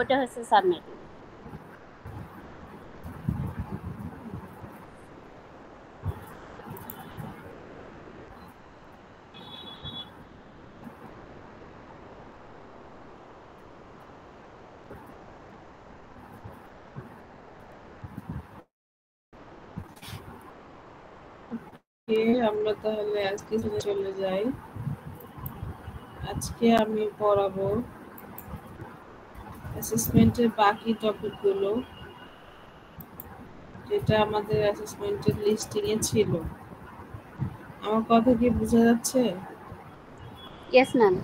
ওটা হচ্ছে সাবমেরিন। আমরা তাহলে আজকে চলে যাই। আজকে আমি পড়াবো অ্যাসেসমেন্টের বাকি টপিকগুলো, যেটা আমাদের অ্যাসেসমেন্টের লিস্টিংয়ে ছিল। আমার কথা কি বোঝা যাচ্ছে? Yes ma'am.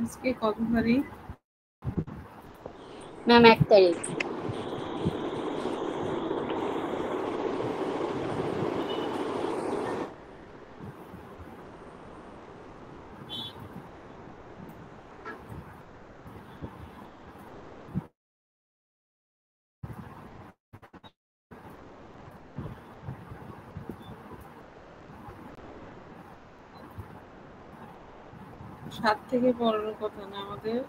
আজকে কত তারিখ? ম্যাম 1 তারিখ। সাত থেকে পড়ানোর কথা না আমাদের?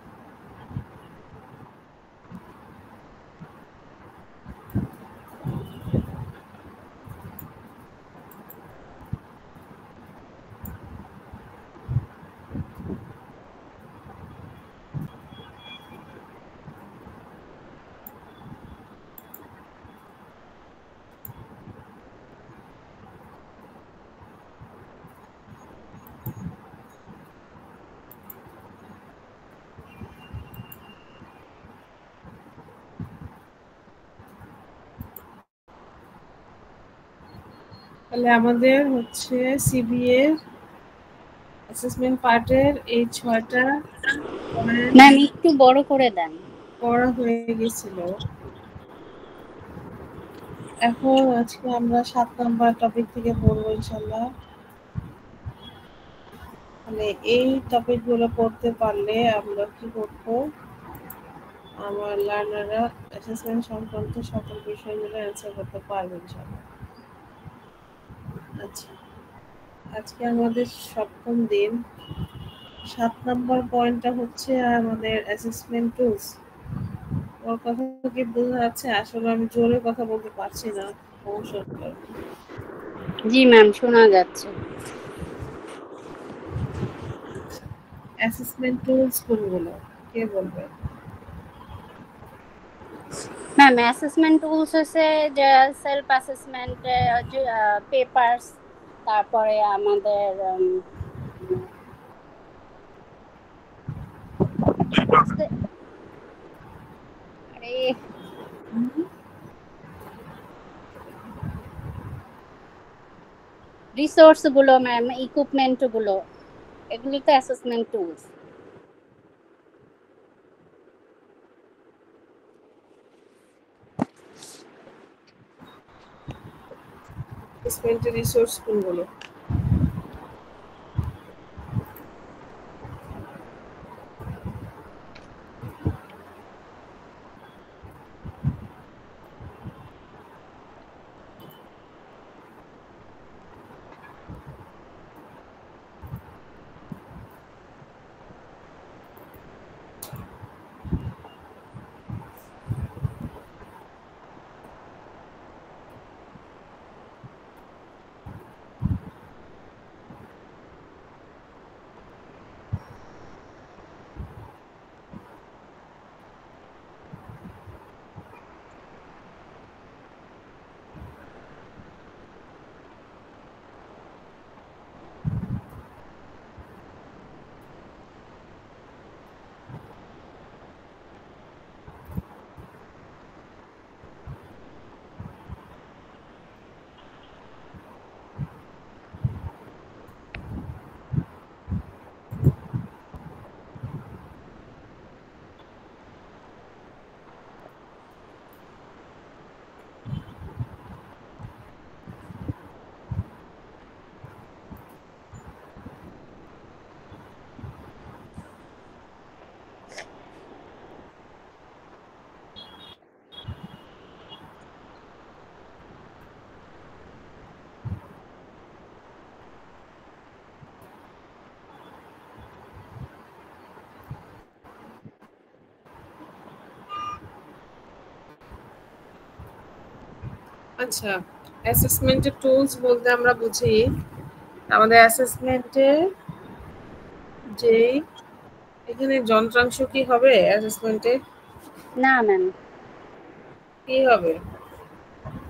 তাহলে আমাদের হচ্ছে সিবিএ অ্যাসেসমেন্ট পার্টের এই 6টা ম্যাম একটু বড় করে দেন। পড়া হয়ে গেছিল। এখন আজকে আমরা 7 নাম্বার টপিক থেকে পড়বো ইনশাল্লাহ। মানে এই টপিকগুলো পড়তে পারলে আমরা কি করবো, আমার লার্নাররা অ্যাসেসমেন্ট সংক্রান্ত সকল বিষয়গুলো অ্যান্সার করতে পারবে ইনশাল্লাহ। আচ্ছা, আজকে আমাদের সপ্তম দিন। 7 নাম্বার পয়েন্টটা হচ্ছে আমাদের অ্যাসেসমেন্ট টুলস। ওর কথা কি বোঝা যাচ্ছে? আসলে আমি জোরে কথা বলতে পারছি না সমস্যাটা। জি ম্যাম, শোনা যাচ্ছে। অ্যাসেসমেন্ট টুলস কোনগুলো কে বলবে? ম্যাম অ্যাসেসমেন্ট টুলস হচ্ছে যে সেলফ অ্যাসেসমেন্ট, পেপারস, তারপরে আমাদের রিসোর্স গুলো ম্যাম, ইকুইপমেন্ট গুলো, এগুলো তো অ্যাসেসমেন্ট টুলস। অ্যাসেসমেন্টের রিসোর্স কোনগুলো? আচ্ছা, অ্যাসেসমেন্টের টুলস বলতে আমরা বুঝি আমাদের অ্যাসেসমেন্টে যে এখানে যন্ত্রাংশ কি হবে অ্যাসেসমেন্টে? না ম্যাম, কি হবে?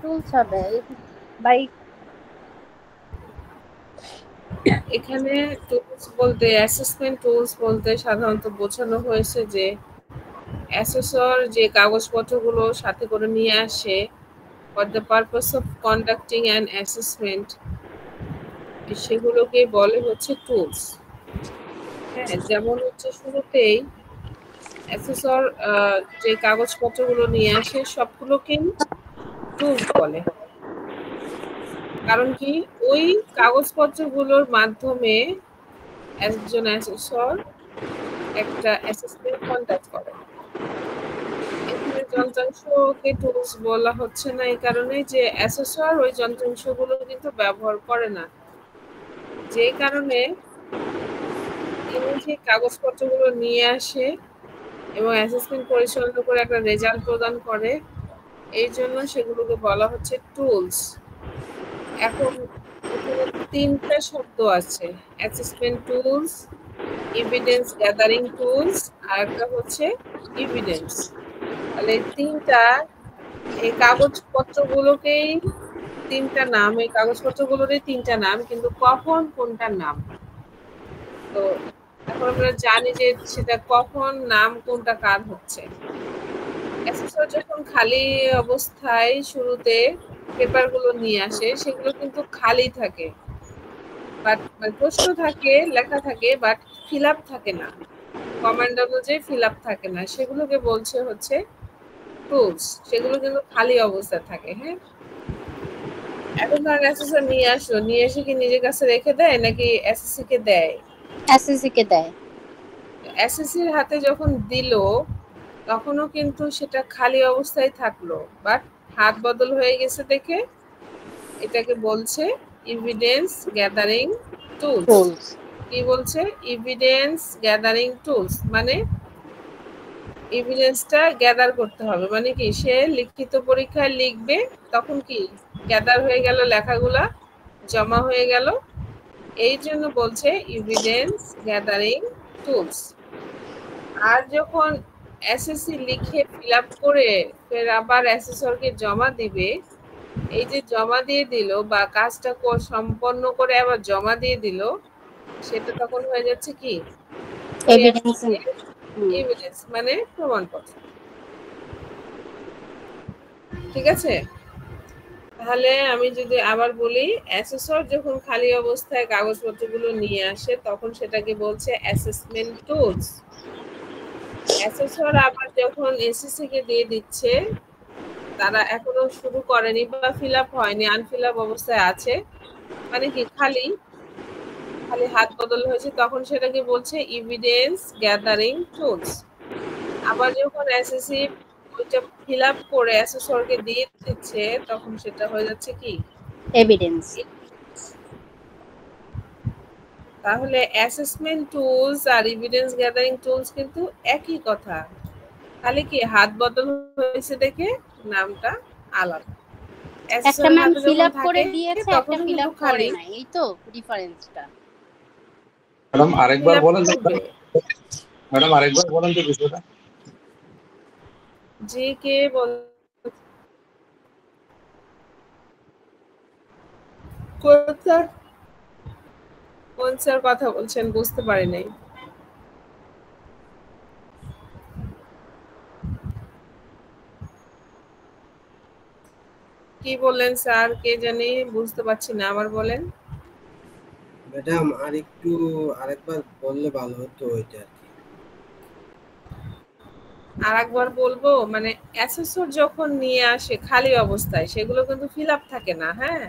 টুলস হবে বাই। এখানে টুলস বলতে অ্যাসেসমেন্ট টুলস বলতে সাধারণত বোঝানো হয়েছে যে অ্যাসেসর যে কাগজপত্রগুলো সাথে করে নিয়ে আসে for the purpose of conducting an assessment, সেগুলোকে বলে হচ্ছে টুলস। হ্যাঁ, যেমন হচ্ছে শুরুতেই অ্যাসেসর যে কাগজপত্রগুলো নিয়ে আসে সবগুলোকেই টুলস বলে। কারণ কি, ওই কাগজপত্রগুলোর মাধ্যমে একজন অ্যাসেসর একটা অ্যাসেসমেন্ট কন্ডাক্ট করে। এখানে যন্ত্রাংশকে টুলস বলা হচ্ছে না এই কারণে যে অ্যাসেসর ওই যন্ত্রাংশগুলো কিন্তু ব্যবহার করে না, যে কারণে তিনি যে কাগজপত্রগুলো নিয়ে আসে এবং অ্যাসেসমেন্ট পরিচালনা করে একটা রেজাল্ট প্রদান করে, এই জন্য সেগুলোকে বলা হচ্ছে টুলস। এখন এখানে তিনটা শব্দ আছে, assessment tools, evidence gathering tools, আর একটা হচ্ছে এভিডেন্স। তাহলে তিনটা, এই কাগজপত্রগুলোকেই তিনটা নাম, এই কাগজপত্রগুলোরই তিনটা নাম, কিন্তু কখন কোনটার নাম। তো এখন আমরা জানি যে সেটা কখন নাম কোনটা কার হচ্ছে। অ্যাসেসর যখন খালি অবস্থায় শুরুতে পেপারগুলো নিয়ে আসে সেগুলো কিন্তু খালি থাকে, বাট প্রশ্ন থাকে, লেখা থাকে, বাট ফিল আপ থাকে না, কমান্ড অনুযায়ী ফিল আপ থাকে না, সেগুলোকে বলছে হচ্ছে টুলস। সেগুলো কিন্তু খালি অবস্থায় থাকে। হ্যাঁ, এখন ধরেন অ্যাসেসর নিয়ে আসলো, নিয়ে এসে কি নিজের কাছে রেখে দেয় নাকি এসএসসি কে দেয়? এসএসসি কে দেয়। এসএসসির হাতে যখন দিল তখনও কিন্তু সেটা খালি অবস্থায় থাকলো, বাট হাত বদল হয়ে গেছে দেখে এটাকে বলছে এভিডেন্স গ্যাদারিং টুলস। টুলস। কি বলছে? এভিডেন্স গ্যাদারিং টুলস, মানে এভিডেন্সটা গ্যাদার করতে হবে, মানে কি সে লিখিত পরীক্ষায় লিখবে তখন কি গ্যাদার হয়ে গেল, লেখাগুলা জমা হয়ে গেল, এই জন্য বলছে এভিডেন্স গ্যাদারিং টুলস। আর যখন এসএসসি লিখে ফিল আপ করে ফের আবার অ্যাসেসরকে জমা দিবে, এই যে জমা দিয়ে দিল বা কাজটা সম্পন্ন করে আবার জমা দিয়ে দিল, সেটা তখন হয়ে যাচ্ছে কি এভিডেন্স। এভিডেন্স, মানে প্রমাণপত্র। ঠিক আছে, তাহলে আমি যদি আবার বলি, অ্যাসেসর যখন খালি অবস্থায় কাগজপত্রগুলো নিয়ে আসে তখন সেটাকে বলছে অ্যাসেসমেন্ট টুলস। অ্যাসেসর আবার যখন এসএসসি কে দিয়ে দিচ্ছে, তারা এখনো শুরু করেনি বা ফিল আপ হয়নি, আনফিল আপ অবস্থায় আছে, মানে কি খালি খালি হাত বদল হয়েছে, তখন সেটাকে বলছে এভিডেন্স গ্যাদারিং টুলস। আবার যখন এসএসসি ওইটা ফিল আপ করে অ্যাসেসরকে দিয়ে দিচ্ছে তখন সেটা হয়ে যাচ্ছে কি এভিডেন্স। তাহলে অ্যাসেসমেন্ট টুলস আর এভিডেন্স গ্যাদারিং টুলস কিন্তু একই কথা, খালি কি হাত বদল হয়েছে দেখে নামটা আলাদা। একটা ম্যাম ফিল আপ করে দিয়েছে, একটা ফিল আপ করে না, এই তো ডিফারেন্সটা। ম্যাডাম আরেকবার বলেন তো, ম্যাডাম আরেকবার বলেন তো বিষয়টা। যে কে বল, কোন স্যার কথা বলছেন বুঝতে পারি নাই। কি বললেন স্যার, কে জানি বুঝতে পারছি না, আবার বলেন। ম্যাডাম আরেকবার বললে ভালো হতো ওইটা আর কি। আরেকবার বলবো, মানে অ্যাসেসর যখন নিয়ে আসে খালি অবস্থায় সেগুলো কিন্তু ফিল আপ থাকে না, হ্যাঁ,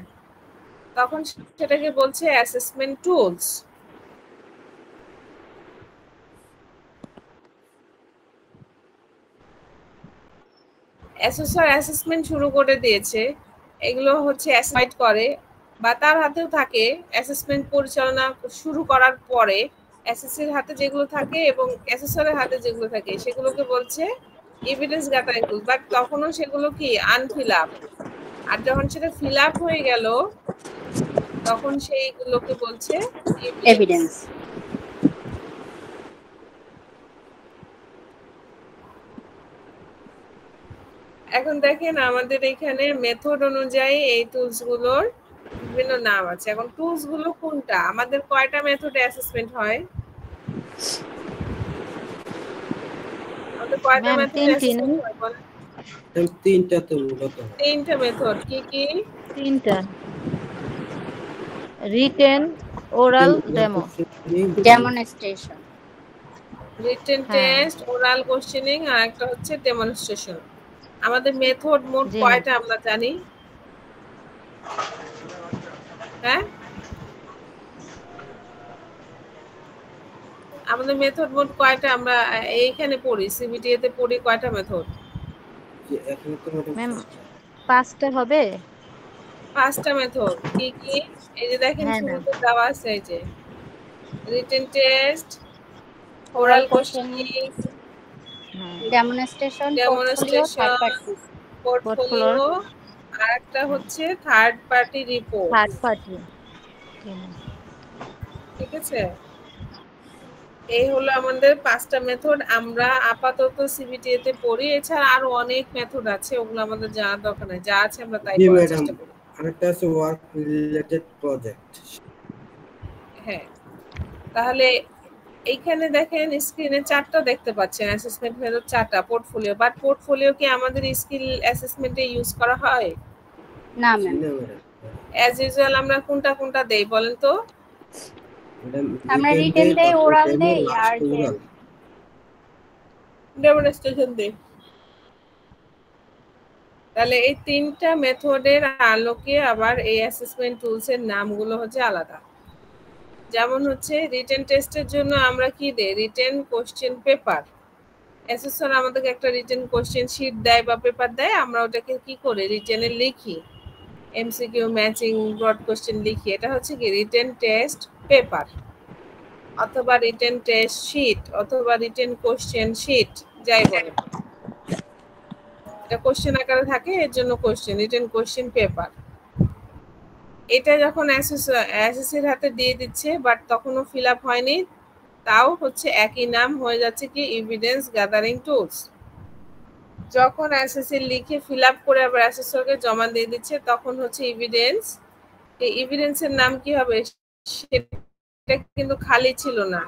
তখন সেটাকে বলছে অ্যাসেসমেন্ট টুলস। অ্যাসেসর অ্যাসেসমেন্ট শুরু করে দিয়েছে, এগুলো হচ্ছে অ্যাসাইড করে বা তার হাতেও থাকে, অ্যাসেসমেন্ট পরিচালনা শুরু করার পরে এসএসসির হাতে যেগুলো থাকে এবং অ্যাসেসরের হাতে যেগুলো থাকে সেগুলোকে বলছে এভিডেন্স গ্যাদারিং টুলস, বাট তখনও সেগুলো কি আনফিল আপ। আর যখন সেটা ফিল আপ হয়ে গেল তখন সেইগুলোকে বলছে এভিডেন্স। এখন দেখেন আমাদের এখানে মেথড অনুযায়ী এই টুলস গুলোর বিভিন্ন নাম আছে। এখন টুলস গুলো কোনটা, আমাদের কয়টা মেথডে অ্যাসেসমেন্ট হয়? আমাদের কয়টা মেথডে অ্যাসেসমেন্ট হয় বলেন? তিনটা তো মূলত হয়। তিনটা মেথড। কি কি? তিনটা, written, oral, demo. Demonstration. Written test, oral questioning, আর একটা হচ্ছে ডেমনস্ট্রেশন। আমাদের মেথড মোট কয়টা আমরা জানি? হ্যাঁ, আমাদের মেথড মোট কয়টা আমরা এইখানে পড়ি, সিবিটিএ তে পড়ি কয়টা মেথড? এখানে তো মোটামুটি ম্যাম 5টা হবে। 5টা মেথড। কি কি? এই যে দেখেন শুরুতে দেওয়া আছে, এই যে written test, oral questioning, demonstration, portfolio, আর একটা হচ্ছে থার্ড পার্টি রিপোর্ট। ঠিক আছে, এই হলো আমাদের 5টা মেথড আমরা আপাতত সিবিটিএ তে পড়ি। এছাড়া আরো অনেক মেথড আছে, ওগুলো আমাদের জানার দরকার নেই, যা আছে আমরা তাই পড়ার চেষ্টা করি। আরেকটা আছে ওয়ার্ক রিলেটেড প্রজেক্ট। হ্যাঁ, তাহলে এইখানে দেখেন স্ক্রিনে 4টা দেখতে পাচ্ছেন অ্যাসেসমেন্ট মেথড, 4টা। পোর্টফোলিও, বাট পোর্টফোলিও কি আমাদের স্কিল অ্যাসেসমেন্টে ইউজ করা হয়? না ম্যাম। অ্যাজ ইউজুয়াল আমরা কোনটা কোনটা দেই বলেন তো? আমরা রিটেন দেই, ওরাল দেই, আর ডেমনস্ট্রেশন দেই। তাহলে এই 3টা মেথডের আলোকে আবার এই অ্যাসেসমেন্ট টুলস এর নামগুলো হচ্ছে আলাদা। যেমন হচ্ছে রিটেন টেস্টের জন্য আমরা কি দেই? Written question paper. অ্যাসেসর আমাদেরকে একটা রিটেন কোশ্চেন শীট দেয় বা পেপার দেয়, আমরা ওটাকে কি করে রিটেনে লিখি, এমসিকিউ, ম্যাচিং, ব্রড কোশ্চেন লিখি। এটা হচ্ছে কি রিটেন টেস্ট পেপার, অথবা রিটেন টেস্ট শীট, অথবা রিটেন কোশ্চেন শীট, যাই বলে। এটা কোশ্চেন আকারে থাকে, এর জন্য কোশ্চেন, রিটেন কোশ্চেন পেপার। এটা যখন এসএসসির হাতে দিয়ে দিচ্ছে বাট তখনও ফিল আপ হয়নি, তাও হচ্ছে একই নাম হয়ে যাচ্ছে কি এভিডেন্স গ্যাদারিং টুলস। যখন এসএসসি লিখে ফিল আপ করে আবার অ্যাসেসরকে জমা দিয়ে দিচ্ছে তখন হচ্ছে এভিডেন্স। এই এভিডেন্সের নাম কি হবে? সেটা কিন্তু খালি ছিল না,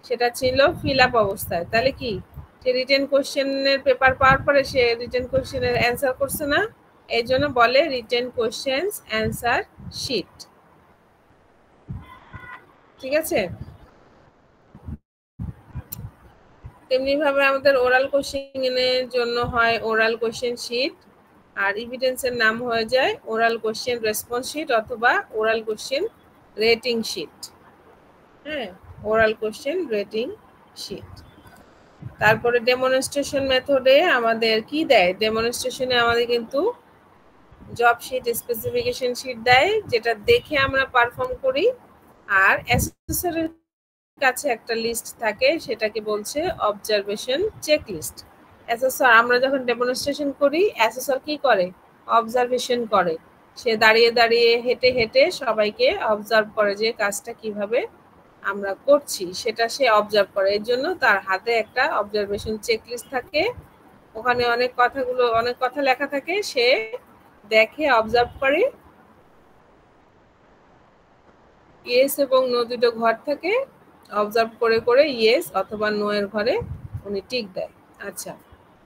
সেটা ছিল ফিল আপ অবস্থায়। তাহলে কি সে রিটেন কোশ্চেনের পেপার পাওয়ার পরে সে রিটেন কোশ্চেনের অ্যান্সার করছে না, এই জন্য বলে রিটেন কোশ্চেন্স অ্যান্সার শীট। ঠিক আছে, তেমনি ভাবে আমাদের ওরাল কোশ্চেনের জন্য হয় ওরাল কোশ্চেন শীট, আর এভিডেন্সের নাম হয়ে যায় ওরাল কোশ্চেন রেসপন্স শীট অথবা ওরাল কোশ্চেন রেটিং শীট। হ্যাঁ, ওরাল কোশ্চেন রেটিং শীট। তারপরে ডেমনস্ট্রেশন মেথডে আমাদের কি দেয়? ডেমনস্ট্রেশনে আমাদের কিন্তু জব শীট, স্পেসিফিকেশন শীট দেয়, যেটা দেখে আমরা পারফর্ম করি। আর অ্যাসেসরের কাছে একটা লিস্ট থাকে, সেটাকে বলছে অবজারভেশন চেক লিস্ট। অ্যাসেসর আমরা যখন ডেমনস্ট্রেশন করি, অ্যাসেসর কি করে? অবজারভেশন করে। সে দাঁড়িয়ে দাঁড়িয়ে হেঁটে হেঁটে সবাইকে অবজার্ভ করে যে কাজটা কিভাবে আমরা করছি সেটা সে অবজার্ভ করে। এর জন্য তার হাতে একটা অবজারভেশন চেক লিস্ট থাকে, ওখানে অনেক কথা লেখা থাকে, সে দেখে অবজার্ভ করে। ইয়েস এবং নো দুটো ঘর থাকে, অবজার্ভ করে করে ইয়েস অথবা নো এর ঘরে উনি টিক দেয়। আচ্ছা,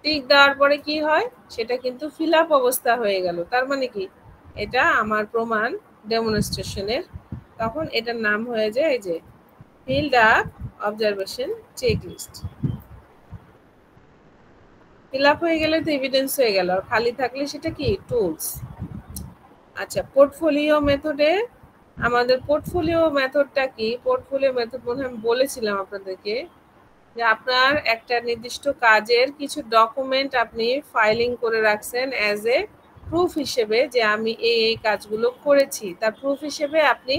টিক দেওয়ার পরে কি হয়? সেটা কিন্তু ফিল আপ অবস্থা হয়ে গেল, তার মানে কি এটা আমার প্রমাণ ডেমনস্ট্রেশনের। তখন এটার নাম হয়ে যায় এই যে field up observation checklist. Fill up হয়ে গেলে তো এভিডেন্স হয়ে গেল, আর খালি থাকলে সেটা কি টুলস। আচ্ছা, পোর্টফোলিও মেথডে আমাদের পোর্টফোলিও মেথডটা কি? পোর্টফোলিও মেথড মনে হয় আমি বলেছিলাম আপনাদেরকে যে আপনার একটা নির্দিষ্ট কাজের কিছু ডকুমেন্ট আপনি ফাইলিং করে রাখছেন অ্যাজ এ প্রুফ হিসেবে, যে আমি এই কাজগুলো করেছি, তার প্রুফ হিসেবে আপনি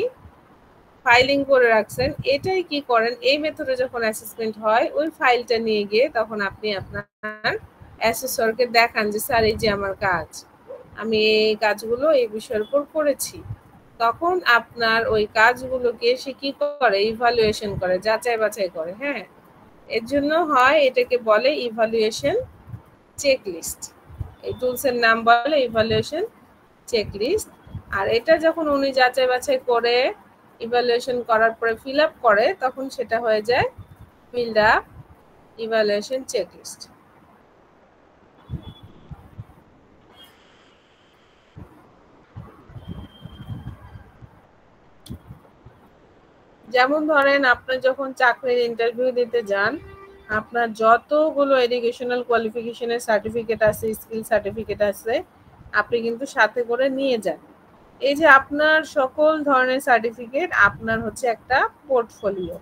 ফাইলিং করে রাখছেন। এটাই কি করেন, এই মেথডে যখন অ্যাসেসমেন্ট হয় ওই ফাইলটা নিয়ে গিয়ে তখন আপনি আপনার অ্যাসেসরকে দেখান যে স্যার এই যে আমার কাজ। আমি এই কাজগুলো এই বিষয়ের উপর করেছি, তখন আপনার ওই কাজগুলোকে সে কি করে, ইভালুয়েশন করে, যাচাই বাছাই করে। হ্যাঁ, এর জন্য হয় এটাকে বলে ইভালুয়েশন চেকলিস্ট। এই টুলসের নাম বলে ইভালুয়েশন চেকলিস্ট। আর এটা যখন উনি যাচাই বাছাই করে ইভালুয়েশন করার পরে ফিল আপ করে, তখন সেটা হয়ে যায় ফিল্ড আপ ইভালুয়েশন চেকলিস্ট। যেমন ধরেন আপনার যখন চাকরির ইন্টারভিউ দিতে যান, আপনার যতগুলো এডুকেশনাল কোয়ালিফিকেশনের সার্টিফিকেট আছে, স্কিল সার্টিফিকেট আছে, আপনি কিন্তু সাথে করে নিয়ে যান। এই যে আপনার সকল ধরনের সার্টিফিকেট আপনার হচ্ছে একটা পোর্টফোলিও।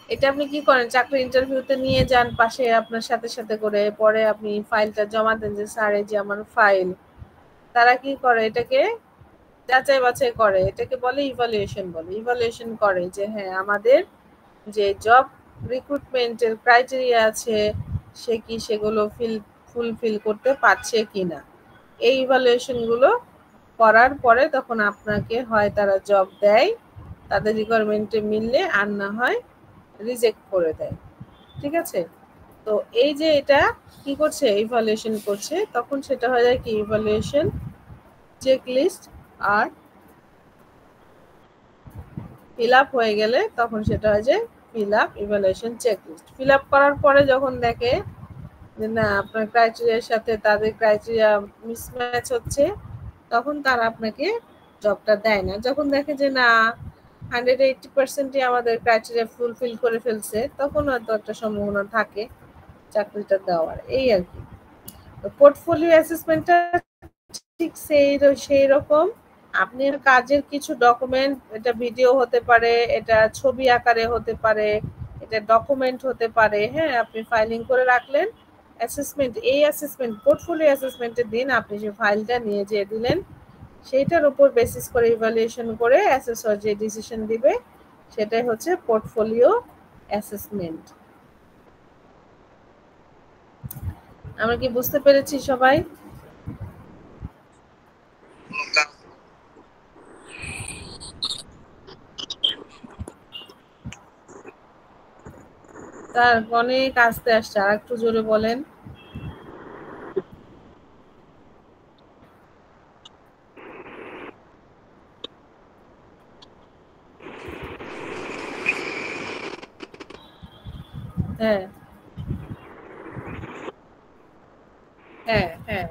এটা আপনি কি করেন, চাকরি ইন্টারভিউতে নিয়ে যান পাশে আপনার সাথে সাথে করে, পরে আপনি ফাইলটা জমা দেন যে স্যার এই যে আমার ফাইল। তারা কি করে, এটাকে যাচাই বাছাই করে, এটাকে বলে ইভালুয়েশন বলে। ইভালুয়েশন করে যে হ্যাঁ আমাদের যে জব রিক্রুটমেন্টের ক্রাইটেরিয়া আছে সে কি সেগুলো ফুলফিল করতে পারছে কিনা। এই ইভালুয়েশনগুলো করার পরে তখন আপনাকে হয় তারা জব দেয় তাদের রিকোয়ারমেন্টে মিললে, আর না হয় রিজেক্ট করে দেয়। ঠিক আছে, তো এই যে এটা কি করছে, ইভালুয়েশন করছে, তখন সেটা হয়ে যায় কি ইভালুয়েশন চেকলিস্ট। আর ফিল আপ হয়ে গেলে তখন সেটা হয় যে fill up evaluation checklist. Fill up করার পরে যখন দেখে যে না আপনার ক্রাইটেরিয়ার সাথে তাদের ক্রাইটেরিয়া মিসম্যাচ হচ্ছে, তখন তারা আপনাকে জবটা দেয় না। যখন দেখে যে না 180%ই আমাদের ক্রাইটেরিয়া ফুলফিল করে ফেলছে, তখন হয়তো একটা সম্ভাবনা থাকে চাকরিটা দেওয়ার। এই আর কি। পোর্টফোলিও অ্যাসেসমেন্টটা ঠিক সেই রকম। আপনি কাজের কিছু ডকুমেন্ট, এটা ভিডিও হতে পারে, এটা ছবি আকারে হতে পারে, এটা ডকুমেন্ট হতে পারে। হ্যাঁ, আপনি ফাইলিং করে রাখলেন, অ্যাসেসমেন্ট, এই অ্যাসেসমেন্ট পোর্টফোলিও অ্যাসেসমেন্টের দিন আপনি যে ফাইলটা নিয়ে যেয়ে দিলেন, সেইটার উপর বেসিস করে ইভালুয়েশন করে অ্যাসেসর যে ডিসিশন দিবে সেটাই হচ্ছে পোর্টফোলিও অ্যাসেসমেন্ট। আমরা কি বুঝতে পেরেছি সবাই? তার অনেক আস্তে আসছে, আর একটু জোরে বলেন। হ্যাঁ হ্যাঁ হ্যাঁ,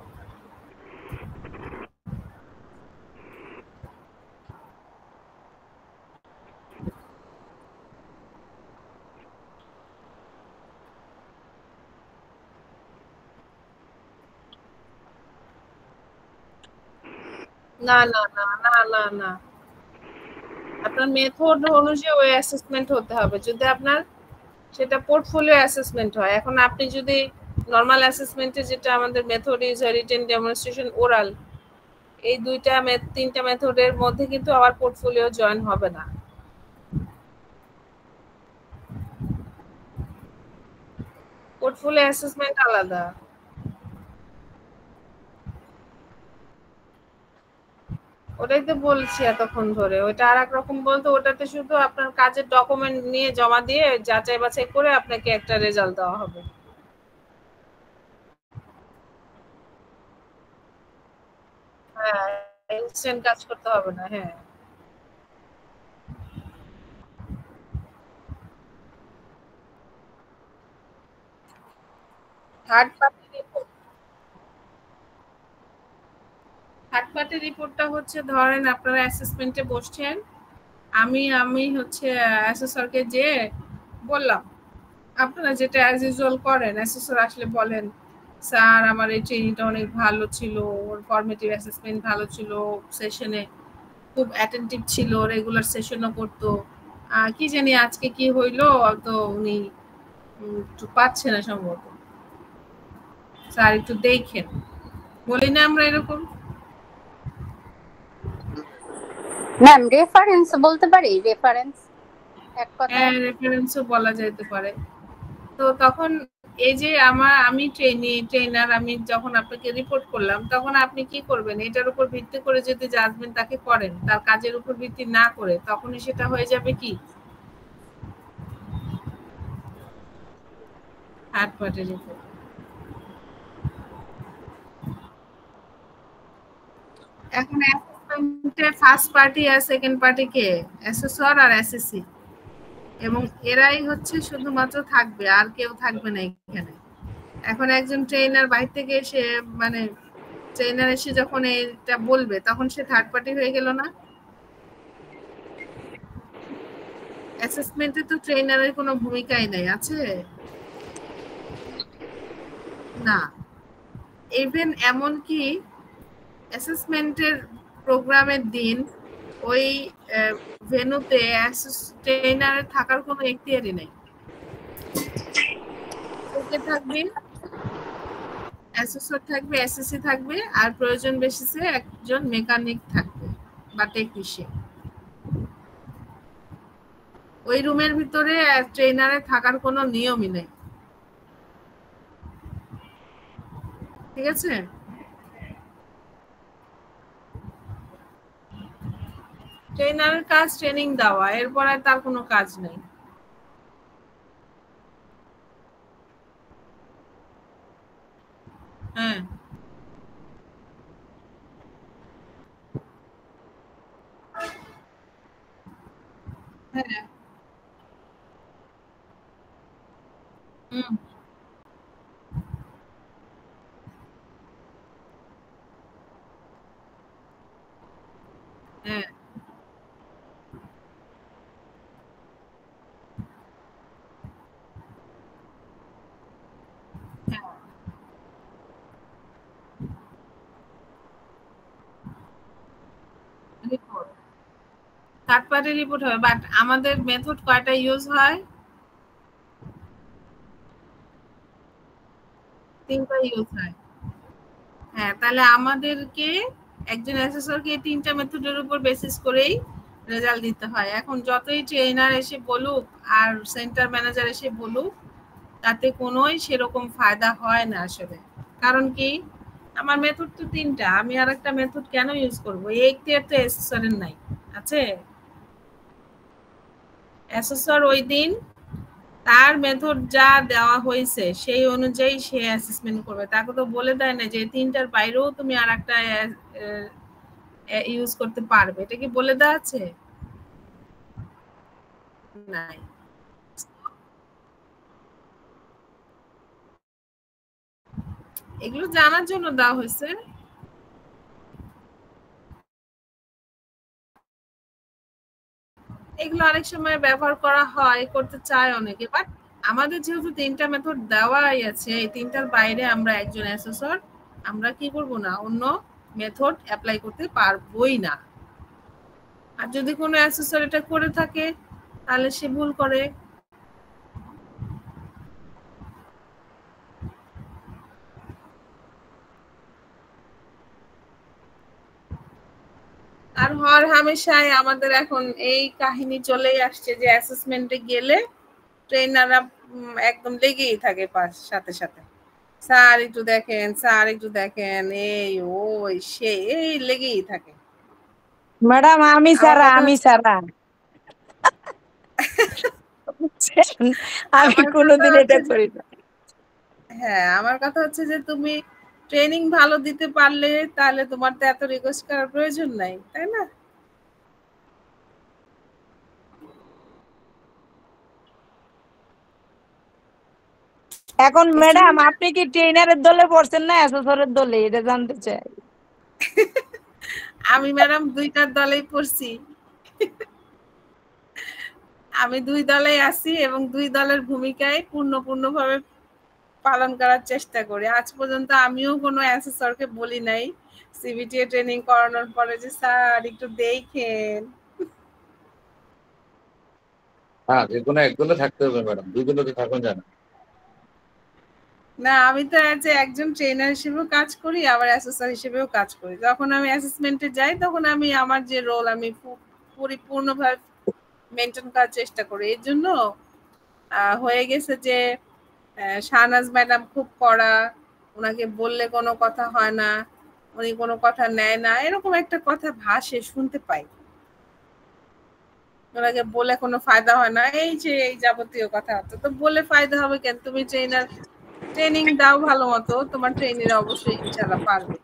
না না না না না না, আপনার মেথড অনুযায়ী ওই অ্যাসেসমেন্ট হতে হবে। যদি আপনার সেটা পোর্টফোলিও অ্যাসেসমেন্ট হয়, এখন আপনি যদি নরমাল অ্যাসেসমেন্টে যেটা আমাদের method is written, demonstration, oral, এই তিনটা মেথডের মধ্যে কিন্তু আবার পোর্টফোলিও জয়েন হবে না। পোর্টফোলিও অ্যাসেসমেন্ট আলাদা। ওটাই তো বলছি এতক্ষণ ধরে, ওইটা আর এক রকম বলতে, ওটাতে শুধু আপনার কাজের ডকুমেন্ট নিয়ে জমা দিয়ে যাচাই বাছাই করে আপনাকে একটা রেজাল্ট দেওয়া হবে। হ্যাঁ, ইনস্ট্যান্ট কাজ করতে হবে না। হ্যাঁ, third party report, third party রিপোর্টটা হচ্ছে ধরেন আপনারা অ্যাসেসমেন্টে বসছেন, আমি হচ্ছে অ্যাসেসরকে যে বললাম, আপনারা যেটা অ্যাজ ইউজুয়াল করেন, অ্যাসেসর আসলে বলেন স্যার আমার এই ট্রেনিংটা অনেক ভালো ছিল, ওর ফরমেটিভ অ্যাসেসমেন্ট ভালো ছিল, সেশনে খুব অ্যাটেন্টিভ ছিল, রেগুলার সেশনও করতো, কি জানি আজকে কি হইলো তো উনি একটু পাচ্ছে না সম্ভবত, স্যার একটু দেখেন। বলি না আমরা এরকম? ম্যাম রেফারেন্স বলতে পারি, রেফারেন্স এক কথা। হ্যাঁ, রেফারেন্সও বলা যেতে পারে। তো তখন এই যে আমি ট্রেনার, আমি যখন আপনাকে রিপোর্ট করলাম তখন আপনি কি করবেন? এটার উপর ভিত্তি করে যদি জাজমেন্ট তাকে করেন, তার কাজের উপর ভিত্তি না করে, তখনই সেটা হয়ে যাবে কি থার্ড পার্টি রিপোর্ট। এখন অ্যাসেসমেন্টে ফার্স্ট পার্টি আর সেকেন্ড পার্টি কে? অ্যাসেসর আর এসএসসি, এবং এরাই হচ্ছে শুধুমাত্র থাকবে, আর কেউ থাকবে না এখানে। এখন একজন ট্রেনার বাইরে থেকে এসে, মানে ট্রেনার এসে যখন এটা বলবে, তখন সে থার্ড পার্টি হয়ে গেল না? অ্যাসেসমেন্টে তো ট্রেনারের কোনো ভূমিকাই নাই, আছে? না। ইভেন এমনকি অ্যাসেসমেন্টের প্রোগ্রামের দিন ওই ভেন্যুতে ট্রেনারের থাকার কোনো এখতিয়ারই নেই। কে থাকবে? অ্যাসেসর থাকবে, এসএসসি থাকবে, আর প্রয়োজন বেসিসে একজন মেকানিক থাকবে বা টেকনিশিয়ান। ওই রুমের ভিতরে ট্রেনারে থাকার কোনো নিয়মই নেই, ঠিক আছে? ট্রেনারের কাজ ট্রেনিং দেওয়া, এরপর আর তার কোনো কাজ নেই। হ্যাঁ, হ্যাঁ, হুম, হ্যাঁ, হ্যাঁ, রিপোর্ট থার্ড পার্টি রিপোর্ট হবে, বাট আমাদের মেথড কয়টা ইউজ হয়? 3টা ইউজ হয়। হ্যাঁ, তাহলে আমাদেরকে একজন অ্যাসেসরকে 3টা মেথডের উপর বেসিস করেই রেজাল্ট দিতে হয়। এখন যতই ট্রেনার এসে বলুক আর সেন্টার ম্যানেজার এসে বলুক, তাতে কোনোই সেরকম ফায়দা হয় না আসলে। কারণ কি, আমার মেথড তো 3টা, আমি আর একটা মেথড কেন ইউজ করবো? এই এখতিয়ার তো অ্যাসেসরের নাই, আছে? অ্যাসেসর ওই দিন তার মেথড যা দেওয়া হয়েছে সেই অনুযায়ী সে অ্যাসেসমেন্ট করবে। তাকে তো বলে দেয় না যে 3টার বাইরেও তুমি আর একটা ইউজ করতে পারবে, এটা কি বলে দেওয়া আছে? নাই। এগুলো জানার জন্য দেওয়া হয়েছে। এগুলো অনেক সময় ব্যবহার করা হয়, করতে চায় অনেকে, বাট আমাদের যেহেতু 3টা মেথড দেওয়াই আছে, এই 3টার বাইরে আমরা একজন অ্যাসেসর আমরা কি করব না, অন্য মেথড অ্যাপ্লাই করতে পারবোই না। আর যদি কোনো অ্যাসেসর এটা করে থাকে তাহলে সে ভুল করে। আর হর হামেশাই আমাদের এখন এই কাহিনী চলেই আসছে যে অ্যাসেসমেন্টে গেলে ট্রেনাররা একদম লেগেই থাকে সাথে সাথে, স্যার একটু দেখেন, স্যার একটু দেখেন, এই ওই সে এই লেগেই থাকে। ম্যাডাম আমি আমার কথা সারা আমি আমার কথা কোনোদিন এটা হচ্ছে যে, করি না। হ্যাঁ, আমার কথা হচ্ছে যে তুমি ট্রেনিং ভালো দিতে পারলে তাহলে তোমার তো এত রিকোয়েস্ট করার প্রয়োজন নাই, তাই না? এখন ম্যাডাম আপনি কি ট্রেনারের দলে পড়ছেন না অ্যাসেসরের দলে, এটা জানতে চাই। আমি ম্যাডাম 2টার দলেই পড়ছি, আমি 2 দলেই আছি এবং 2 দলের ভূমিকায় পূর্ণভাবে পালন করার চেষ্টা করি। আজ পর্যন্ত আমিও কোনো অ্যাসেসরকে বলি নাই সিবিটিএ ট্রেনিং করানোর পরে যে স্যার একটু দেখেন। হ্যাঁ, যে কোনো একজনে থাকতে হবে ম্যাডাম, দুজনে তো থাকুন যায় না। না, আমি তো একজন ট্রেনার হিসেবেও কাজ করি, আবার অ্যাসেসর হিসেবেও কাজ করি। যখন আমি অ্যাসেসমেন্টে যাই তখন আমি আমার যে রোল আমি পরিপূর্ণভাবে মেনটেন করার চেষ্টা করি। এর জন্য হয়ে গেছে যে শাহনাজ ম্যাডাম খুব কড়া, ওনাকে বললে কোনো কথা হয় না, উনি কোনো কথা নেয় না, এরকম একটা কথা ভাসে, শুনতে পাই। ওনাকে বলে কোনো ফায়দা হয় না, এই যে এই যাবতীয় কথাবার্তা। তো বলে ফায়দা হবে কেন? তুমি ট্রেনিং দাও ভালো মতো, তোমার ট্রেনির অবশ্যই ইনশাআল্লাহ পারবে।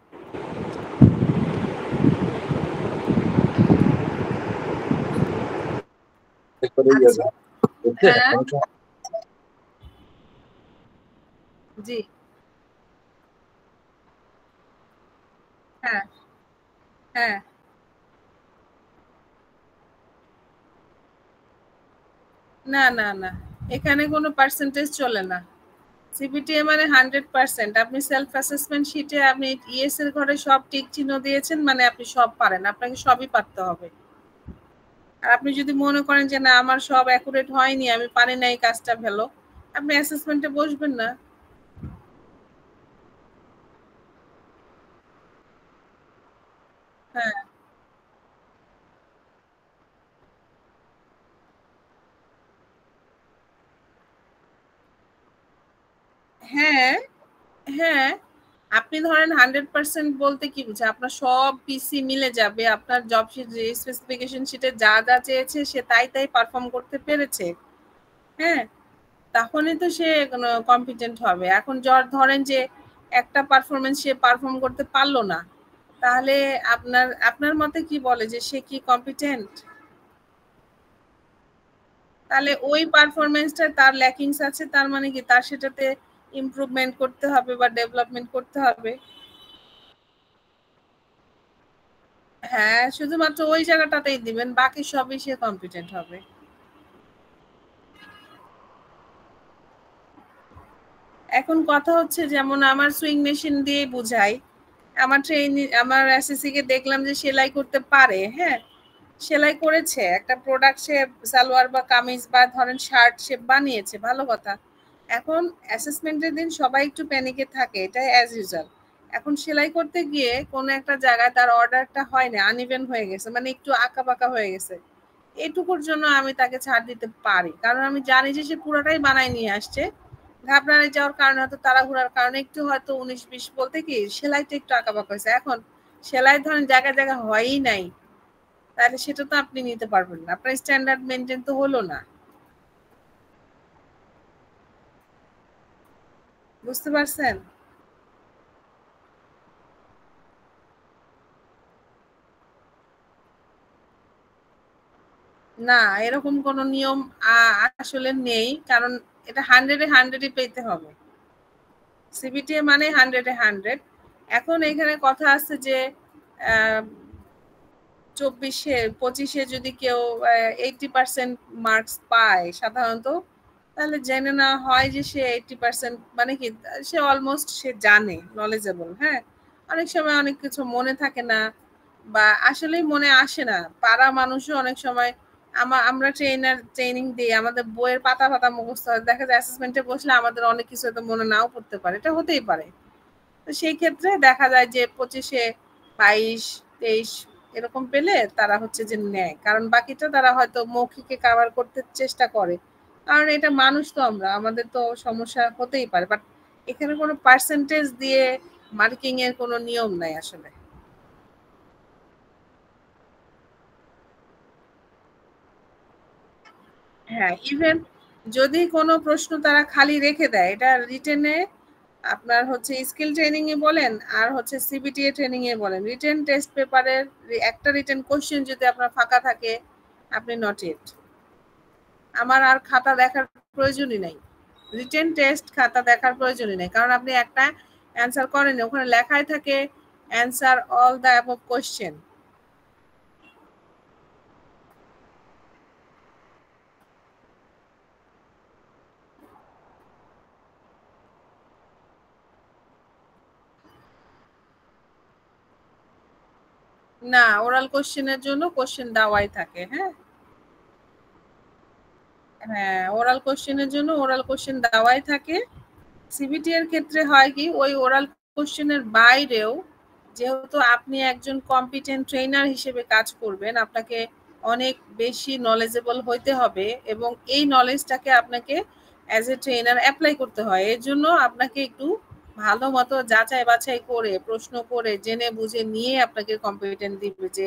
হ্যাঁ জি হ্যাঁ হ্যাঁ না না না, এখানে কোনো পার্সেন্টেজ চলে না। সিবিটিএ মানে 100%। আপনি সেলফ অ্যাসেসমেন্ট শিটে আপনি ইএস এর ঘরে সব টিক চিহ্ন দিয়েছেন মানে আপনি সব পারেন, আপনাকে সবই পারতে হবে। আর আপনি যদি মনে করেন যে না আমার সব অ্যাকুরেট হয়নি, আমি পারি না এই কাজটা ভালো, আপনি অ্যাসেসমেন্টে বসবেন না। হ্যাঁ হ্যাঁ হ্যাঁ, আপনি ধরেন 100% বলতে কি বুঝে, আপনার সব পিসি মিলে যাবে, আপনার জব শিট স্পেসিফিকেশন শিটে যা যা চেয়েছে সে তাই তাই পারফর্ম করতে পেরেছে, হ্যাঁ, তখনই তো সে কম্পিটেন্ট হবে। এখন ধরেন যে একটা পারফরমেন্স সে পারফর্ম করতে পারলো না, তাহলে আপনার আপনার মতে কি বলে যে সে কি কম্পিটেন্ট? তাহলে ওই পারফরমেন্সটা তার ল্যাকিংস আছে, তার মানে কি তার সেটাতে ইমপ্রুভমেন্ট করতে হবে বা ডেভেলপমেন্ট করতে হবে। হ্যাঁ, শুধুমাত্র ওই জায়গাটাতেই দিবেন, বাকি সবই সে কম্পিটেন্ট হবে। এখন কথা হচ্ছে যেমন আমার সুইং মেশিন দিয়ে বুঝাই, আমার এসএসসি কে দেখলাম যে সেলাই করতে পারে, হ্যাঁ, সেলাই করেছে একটা প্রোডাক্ট, সে সালোয়ার বা কামিজ বা ধরেন শার্ট সে বানিয়েছে, ভালো কথা। এখন অ্যাসেসমেন্টের দিন সবাই একটু প্যানিকে থাকে, এটা অ্যাজ ইউজুয়াল। এখন সেলাই করতে গিয়ে কোনো একটা জায়গায় তার অর্ডারটা হয় না, আনইভেন হয়ে গেছে, মানে একটু আঁকা বাঁকা হয়ে গেছে, এটুকুর জন্য আমি তাকে ছাড় দিতে পারি, কারণ আমি জানি যে সে পুরোটাই বানায় নিয়ে আসছে। ঘাবড়ায় যাওয়ার কারণে, হয়তো তাড়াহুড়ার কারণে একটু হয়তো 19-20 বলতে কি সেলাইটা একটু আঁকা বাঁকা হয়েছে। এখন সেলাই ধরেন জায়গায় জায়গায় হয়ই নাই, তাহলে সেটা তো আপনি নিতে পারবেন না, আপনার স্ট্যান্ডার্ড মেনটেন তো হলো না। বুঝতে পারছেন? না, এরকম কোনো নিয়ম আসলে নেই, কারণ এটা 100-এ 100-ই পেতে হবে। সিবিটিএ মানে 100-এ 100। এখন এখানে কথা আছে যে 24-25-এ যদি কেউ 80% মার্কস পায় সাধারণত, তাহলে জেনে নেওয়া হয় যে সে 80% মানে কি সে অলমোস্ট সে জানে, নলেজেবল। হ্যাঁ, অনেক সময় অনেক কিছু মনে থাকে না বা আসলেই মনে আসে না, পাড়া মানুষও অনেক সময় আমরা ট্রেনিং দিই, আমাদের বইয়ের পাতা পাতা মুখস্থ হয়, দেখা যায় অ্যাসেসমেন্টে বসলে আমাদের অনেক কিছু হয়তো মনে নাও পড়তে পারে, এটা হতেই পারে। তো সেই ক্ষেত্রে দেখা যায় যে 25-এ 22-23 এরকম পেলে তারা হচ্ছে যে নেয়, কারণ বাকিটা তারা হয়তো মৌখিকে কভার করতে চেষ্টা করে, কারণ এটা মানুষ, তো আমাদের তো সমস্যা হতেই পারে, বাট এখানে কোনো পার্সেন্টেজ দিয়ে মার্কিং এর কোনো নিয়ম নাই আসলে। হ্যাঁ, ইভেন যদি কোনো প্রশ্ন তারা খালি রেখে দেয়, এটা রিটেনে আপনার হচ্ছে স্কিল ট্রেনিং এ বলেন আর হচ্ছে সিবিটিএ ট্রেনিং এ বলেন, রিটেন টেস্ট পেপারের একটা রিটেন কোশ্চেন যদি আপনার ফাঁকা থাকে, আপনি নট ইট। আমার আর খাতা দেখার প্রয়োজনই নাই, রিটেন টেস্ট খাতা দেখার প্রয়োজনই নেই, কারণ আপনি একটা অ্যান্সার করেন, ওখানে লেখাই থাকে answer all the above question. না, ওরাল কোশ্চেনের জন্য কোশ্চেন দেওয়াই থাকে। হ্যাঁ হ্যাঁ, ওরাল কোশ্চেনের জন্য ওরাল কোশ্চেন দেওয়াই থাকে। সিবিটি এর ক্ষেত্রে হয় কি, ওই ওরাল কোশ্চেনের বাইরেও যেহেতু আপনি একজন কম্পিটেন্ট ট্রেনার হিসেবে কাজ করবেন, আপনাকে অনেক বেশি নলেজেবল হইতে হবে এবং এই নলেজটাকে আপনাকে অ্যাজ এ ট্রেনার অ্যাপ্লাই করতে হয়। এর জন্য আপনাকে একটু ভালো মতো যাচাই বাছাই করে প্রশ্ন করে জেনে বুঝে নিয়ে আপনাকে কম্পিটেন্ট দিবে যে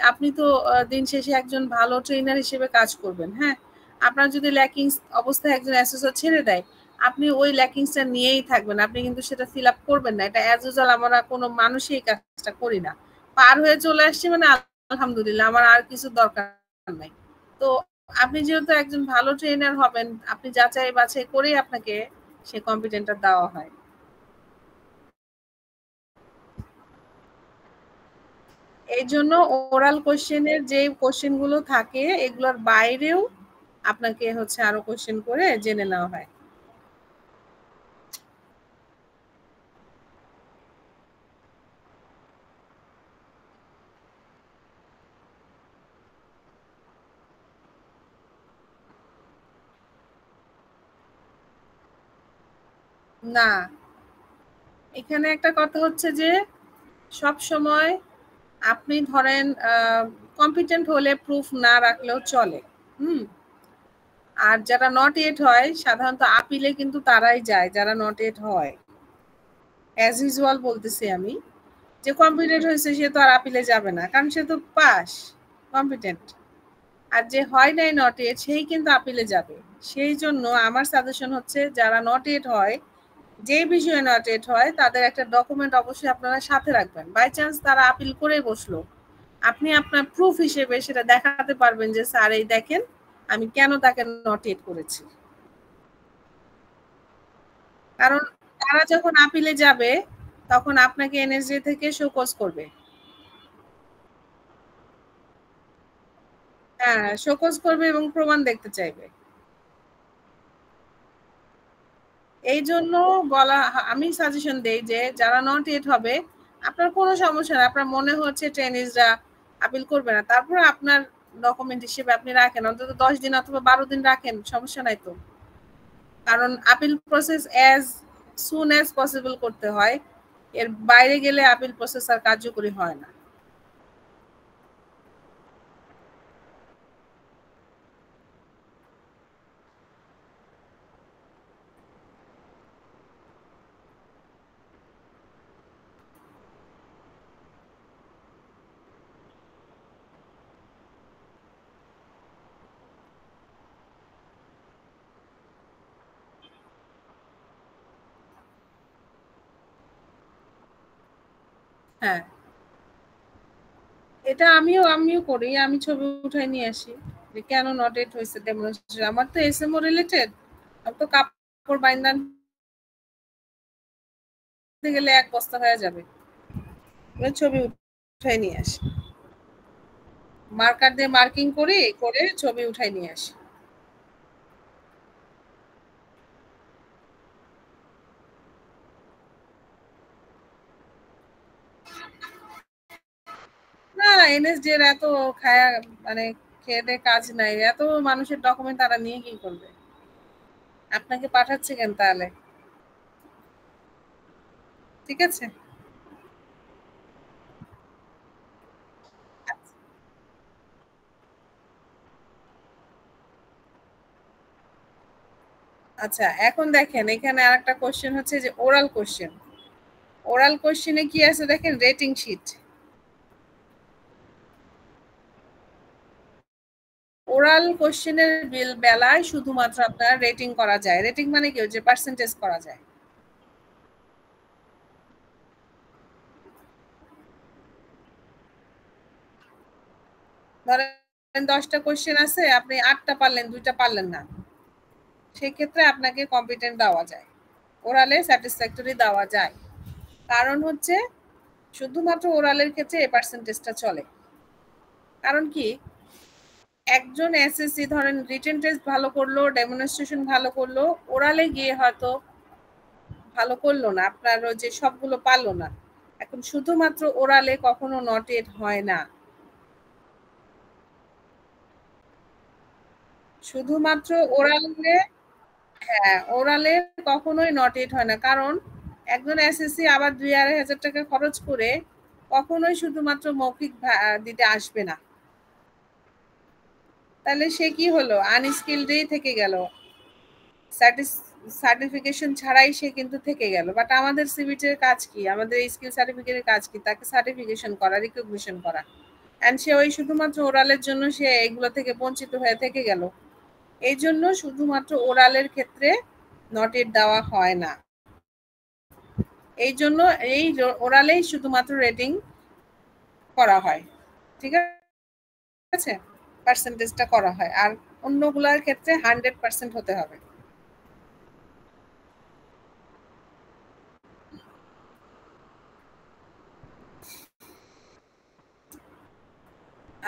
আপনি তো দিন শেষে একজন ভালো ট্রেনার হিসেবে কাজ করবেন। হ্যাঁ, আপনার যদি ল্যাকিংস অবস্থায় একজন অ্যাসেসর ছেড়ে দেয়, আপনি ওই ল্যাকিংসটা নিয়েই থাকবেন, আপনি কিন্তু সেটা ফিল আপ করবেন না। এটা অ্যাজ ইউজুয়াল আমরা কোনো মানুষই এই কাজটা করি না। পার হয়ে চলে আসছি মানে আলহামদুলিল্লাহ, আমার আর কিছু দরকার নাই। তো আপনি যেহেতু একজন ভালো ট্রেনার হবেন, আপনি যাচাই বাছাই করেই আপনাকে সেই কম্পিটেন্টটা দেওয়া হয়। এই জন্য ওরাল কোশ্চেনের যে কোশ্চেন গুলো থাকে এগুলোর বাইরেও আপনাকে হচ্ছে আরো কোশ্চেন করে জেনে নেওয়া হয়। না, এখানে একটা কথা হচ্ছে যে সব সময় আপনি ধরেন কম্পিটেন্ট হলে প্রুফ না রাখলেও চলে। আর যারা নট এট হয় সাধারণত আপিলে কিন্তু তারাই যায় যারা নট এট হয়। অ্যাজ ইউজুয়াল বলতেছি আমি, যে কম্পিটেন্ট হয়েছে সে তো আর আপিলে যাবে না, কারণ সে তো পাস কম্পিটেন্ট। আর যে হয় নাই নট এট সেই কিন্তু আপিলে যাবে। সেই জন্য আমার সাজেশন হচ্ছে যারা নট এট হয়, যে বিষয়ে নট এট হয়, তাদের একটা ডকুমেন্ট অবশ্যই আপনারা সাথে রাখবেন। বাই চান্স তারা আপিল করে বসলো, আপনি আপনার প্রুফ হিসেবে সেটা দেখাতে পারবেন যে স্যার এই দেখেন আমি কেন তাকে নট এট করেছি। কারণ তারা যখন আপিলে যাবে তখন আপনাকে এনএসজি থেকে শোকজ করবে। হ্যাঁ, শোকজ করবে এবং প্রমাণ দেখতে চাইবে। এই জন্য বলা, আমি সাজেশন দেই যে যারা নট এট হবে, আপনার কোনো সমস্যা নেই, আপনার মনে হচ্ছে ট্রেনিজরা আপিল করবে না, তারপর আপনার ডকুমেন্ট হিসেবে আপনি রাখেন, অন্তত 10 দিন অথবা 12 দিন রাখেন, সমস্যা নাই তো। কারণ appeal process as soon as possible করতে হয়, এর বাইরে গেলে আপিল প্রসেস আর কার্যকরী হয় না। হ্যাঁ, এটা আমিও করি, আমি ছবি উঠাই নিয়ে আসি যে কেন নট এট হয়েছে ডেমনস্ট্রেশন। আমার তো এসএমও রিলেটেড, আমি তো কাপড় বাইন্দান গেলে এক বস্তা হয়ে যাবে, ছবি উঠাই নিয়ে আসি, মার্কার দিয়ে মার্কিং করি, করে ছবি উঠাই নিয়ে আসি। না, এনএসডি এর এত খায়া মানে খেয়ে দেয়ে কাজ নাই, এত মানুষের ডকুমেন্ট তারা নিয়ে কি করবে? আপনাকে পাঠাচ্ছে কেন তাহলে? ঠিক আছে, আচ্ছা এখন দেখেন এখানে আরেকটা কোশ্চেন হচ্ছে যে ওরাল কোশ্চেন। ওরাল কোশ্চেনে কি আছে দেখেন, রেটিং শিট। ওরাল কোশ্চেনের বেলায় শুধুমাত্র আপনার রেটিং করা যায়। রেটিং মানে কি, যে পার্সেন্টেজ করা যায়। ধরেন 10টা কোশ্চেন আছে, আপনি 8টা পারলেন, 2টা পারলেন না, সেই ক্ষেত্রে আপনাকে কম্পিটেন্ট দেওয়া যায়, ওরালে স্যাটিসফ্যাক্টরি দেওয়া যায়। কারণ হচ্ছে শুধুমাত্র ওরালের ক্ষেত্রে এই পার্সেন্টেজটা চলে। কারণ কি, একজন এসএসসি ধরেন রিটেন টেস্ট ভালো করলো, ডেমনস্ট্রেশন ভালো করলো, ওরালে গিয়ে হয়তো ভালো করলো না, আপনার যে সবগুলো পারলো না। এখন শুধুমাত্র ওরালে কখনো নট এট হয় না, শুধুমাত্র ওরালে, হ্যাঁ ওরালে কখনোই নট এট হয় না। কারণ একজন এসএসসি আবার 2-2,500 টাকা খরচ করে কখনোই শুধুমাত্র মৌখিক দিতে আসবে না। তাহলে সে কি হলো, আনস্কিলডই থেকে গেল। সার্টিফিকেশন ছাড়াই সে কিন্তু থেকে গেল, বাট আমাদের সিবিটির কাজ কি, আমাদের এই স্কিল সার্টিফিকেটের কাজ কি, তাকে সার্টিফিকেশন করা, রিকগনিশন করা, এন্ড সে ওই শুধুমাত্র ওরালের জন্য সে এগুলো থেকে বঞ্চিত হয়ে থেকে গেল। এই জন্য শুধুমাত্র ওরালের ক্ষেত্রে নট ইট দেওয়া হয় না, এই জন্য এই ওরালেই শুধুমাত্র রেটিং করা হয়, ঠিক আছে, পার্সেন্টেজটা করা হয়, আর অন্যগুলোর ক্ষেত্রে 100% হতে হবে।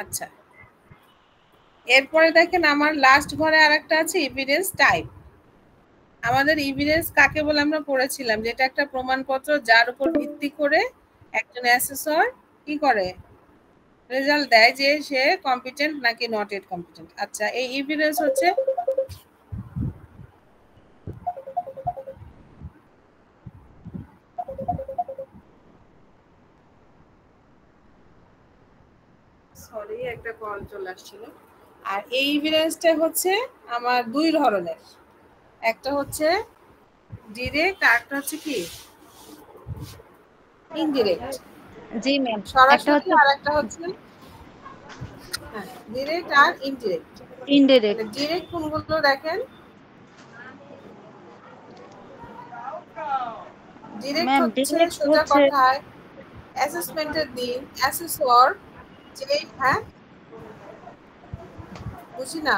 আচ্ছা, এরপরে দেখেন আমার লাস্ট ঘরে আরেকটা আছে এভিডেন্স টাইপ। আমাদের এভিডেন্স কাকে বলে আমরা পড়েছিলাম, যেটা একটা প্রমাণপত্র যার উপর ভিত্তি করে একজন অ্যাসেসর কি করে, রেজাল্ট দেয় যে সে কম্পিটেন্ট নাকি নট ইট কম্পিটেন্ট। আচ্ছা, এই এভিডেন্স হচ্ছে সরি একটা কল চলে আসছিল। আর এই এভিডেন্সটা হচ্ছে আমার দুই ধরনের, একটা হচ্ছে ডিরেক্ট আর একটা হচ্ছে কি ইনডিরেক্ট। জি ম্যাম, একটা সরাসরি হচ্ছে আর একটা হচ্ছে ডিরেক্ট আর ইনডিরেক্ট। ইনডিরেক্ট। ডিরেক্ট কোনগুলো দেখেন, ডিরেক্ট ম্যাম হচ্ছে ডিরেক্ট সোজা হচ্ছে কথায় অ্যাসেসমেন্টের দিন অ্যাসেসর যে বুঝি না,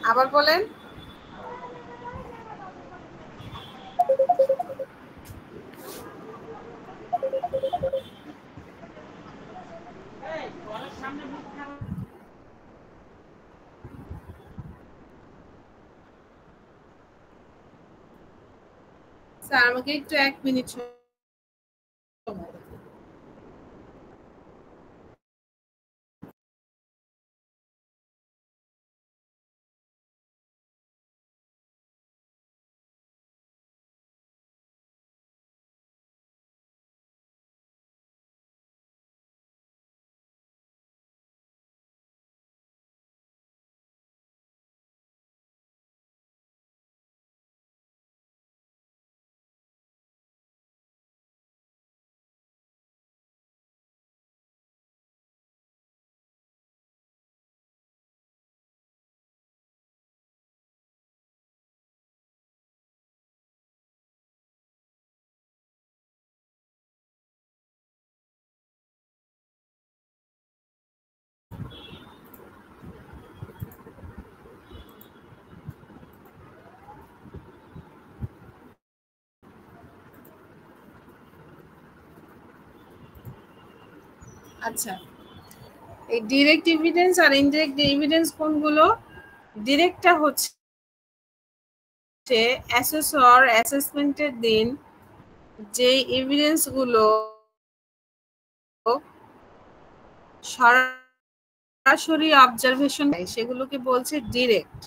আবার বলেন। স্যার আমাকে একটু 1 মিনিট সময় দেন। আচ্ছা, এই ডিরেক্ট এভিডেন্স আর ইনডিরেক্ট এভিডেন্স কোনগুলো? ডিরেক্টটা হচ্ছে অ্যাসেসর অ্যাসেসমেন্টের দিন যে এভিডেন্স গুলো সরাসরি অবজারভেশন সেগুলোকে বলছে ডিরেক্ট।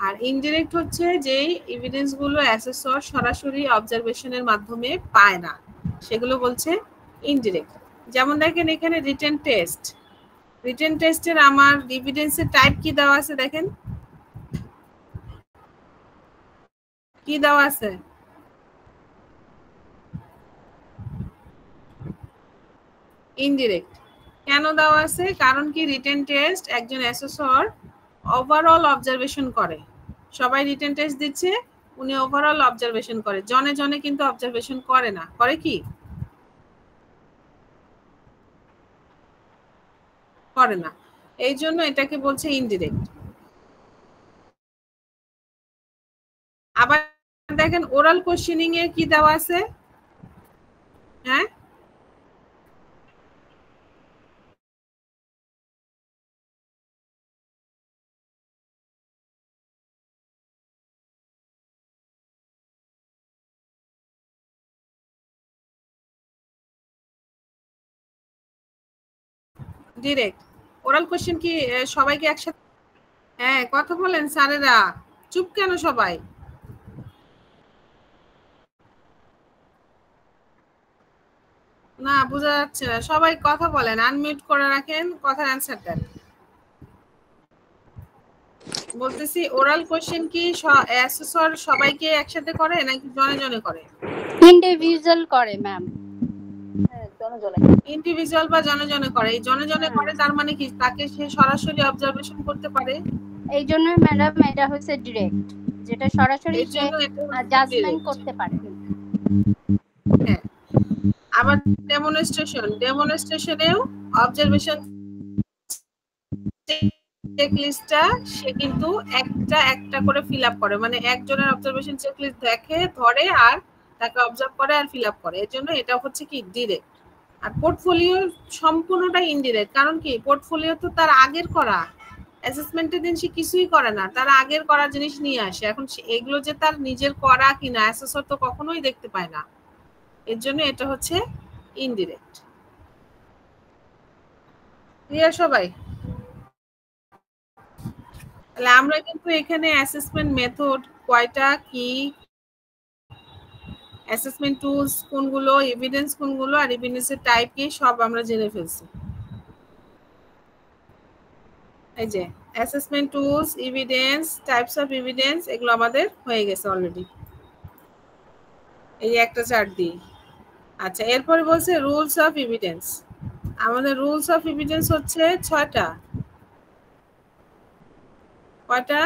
আর ইনডিরেক্ট হচ্ছে যে এভিডেন্স গুলো অ্যাসেসর সরাসরি অবজারভেশনের মাধ্যমে পায় না, সেগুলো বলছে ইনডিরেক্ট। যেমন দেখেন এখানে রিটেন টেস্ট, রিটেন টেস্টের আমার এভিডেন্সের টাইপ কি দেওয়া আছে, দেখেন কি দেওয়া আছে, ইনডিরেক্ট। কেন দেওয়া আছে? কারণ কি রিটেন টেস্ট একজন অ্যাসেসর ওভারঅল অবজারভেশন করে, সবাই রিটেন টেস্ট দিচ্ছে, উনি ওভারঅল অবজারভেশন করে, জনে জনে কিন্তু অবজারভেশন করে না, করে কি করে না, এই জন্য এটাকে বলছে ইনডিরেক্ট। আবার দেখেন ওরাল কোশ্চেনিং এ কি দেওয়া আছে, হ্যাঁ ডিরেক্ট। ওরাল কোশ্চেন কি সবাইকে একসাথে, হ্যাঁ কথা বলেন স্যারেরা, চুপ কেন সবাই? না বোঝা যাচ্ছে না, সবাই কথা বলেন, আনমিউট করে রাখেন, কথার অ্যান্সার দেন। বলতেছি ওরাল কোশ্চেন কি অ্যাসেসর সবাইকে একসাথে করে নাকি জনে জনে করে? ইন্ডিভিজুয়াল করে ম্যাম। হ্যাঁ জনে জনে। ইন্ডিভিজুয়াল বা জনে জনে করে। এই জনে জনে করে তার মানে কি তাকে সে সরাসরি অবজারভেশন করতে পারে। এই জন্য ম্যাডাম এটা হচ্ছে ডিরেক্ট, যেটা সরাসরি এর সে জন্য এটা জাজমেন্ট করতে পারে। হ্যাঁ, আবার ডেমনস্ট্রেশনেও অবজারভেশন চেকলিস্টটা সে কিন্তু একটা একটা করে ফিল আপ করে, মানে একজনের অবজারভেশন চেকলিস্ট দেখে ধরে আর তাকে অবজার্ভ করে আর ফিল আপ করে। এর জন্য এটা হচ্ছে কি ডিরেক্ট। আর পোর্টফোলিও সম্পূর্ণটা ইনডিরেক্ট। কারণ কি পোর্টফোলিও তো তার আগের করা, অ্যাসেসমেন্টের দিন সে কিছুই করে না, তার আগের করা জিনিস নিয়ে আসে। এখন এগুলো যে তার নিজের করা কিনা অ্যাসেসর তো কখনোই দেখতে পায় না। এর জন্য এটা হচ্ছে ইনডিরেক্ট। ক্লিয়ার সবাই? তাহলে আমরা কিন্তু এখানে অ্যাসেসমেন্ট মেথড কয়টা, কি অ্যাসেসমেন্ট টুলস কোনগুলো, এভিডেন্স কোনগুলো, আর এভিডেন্সের টাইপ কি সব আমরা জেনে ফেলছি। এই যে assessment tools, evidence, types of evidence এগুলো আমাদের হয়ে গেছে অলরেডি, এই একটা চার্ট দিই। আচ্ছা, এরপরে বলছে রুলস অফ এভিডেন্স। আমাদের রুলস অফ এভিডেন্স হচ্ছে 6টা। কয়টা?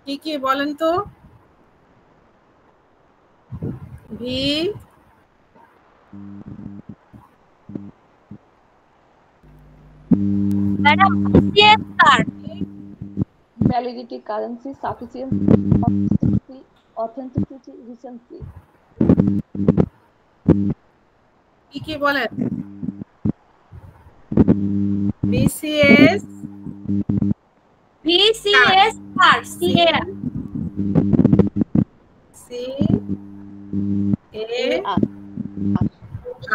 কি কি বলেন তো? V madam C S card, validity, currency, sufficiency, authenticity, recency. কি কি বলেন? B C S V C S card, C S C A R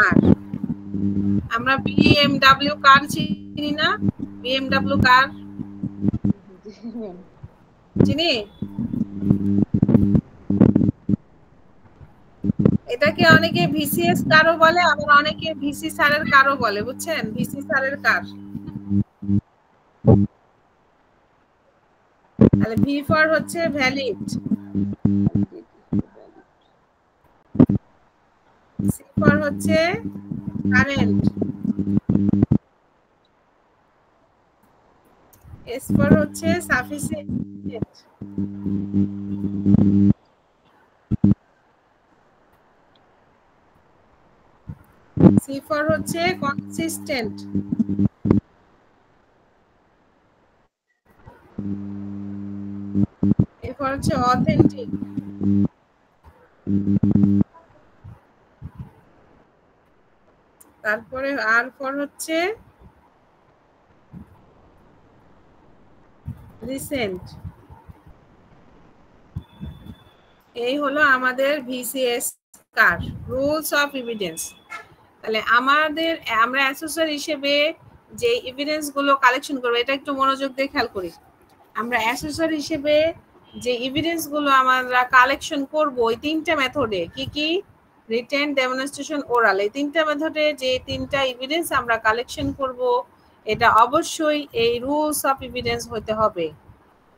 আর আমরা বিএমডব্লিউ কার চিনি না? বিএমডব্লিউ কার চিনি? এটাকে অনেকে ভিসিএস কারও বলে, আবার অনেকে ভিসি স্যারের কারও বলে, বুঝছেন? ভিসি স্যারের কার। তাহলে ভি ফর হচ্ছে ভ্যালিড, সি ফর হচ্ছে কারেন্ট, এস ফর হচ্ছে সাফিসিয়েন্ট, সি ফর হচ্ছে কনসিস্টেন্ট, এ ফর হচ্ছে অথেন্টিক, তারপরে আর ফর হচ্ছে রিসেন্ট। এই হলো আমাদের VCS car, rules of evidence. তাহলে আমরা অ্যাসেসর হিসেবে যে এভিডেন্স গুলো কালেকশন করবো, এটা একটু মনোযোগ দিয়ে খেয়াল করি। আমরা অ্যাসেসর হিসেবে যে এভিডেন্স গুলো আমরা কালেকশন করব ওই 3টা মেথডে, কি কি? Written, demonstration, oral. এই 3টা মেথডে যে 3টা এভিডেন্স আমরা কালেকশন করব, এটা অবশ্যই এই রুলস অফ এভিডেন্স হতে হবে।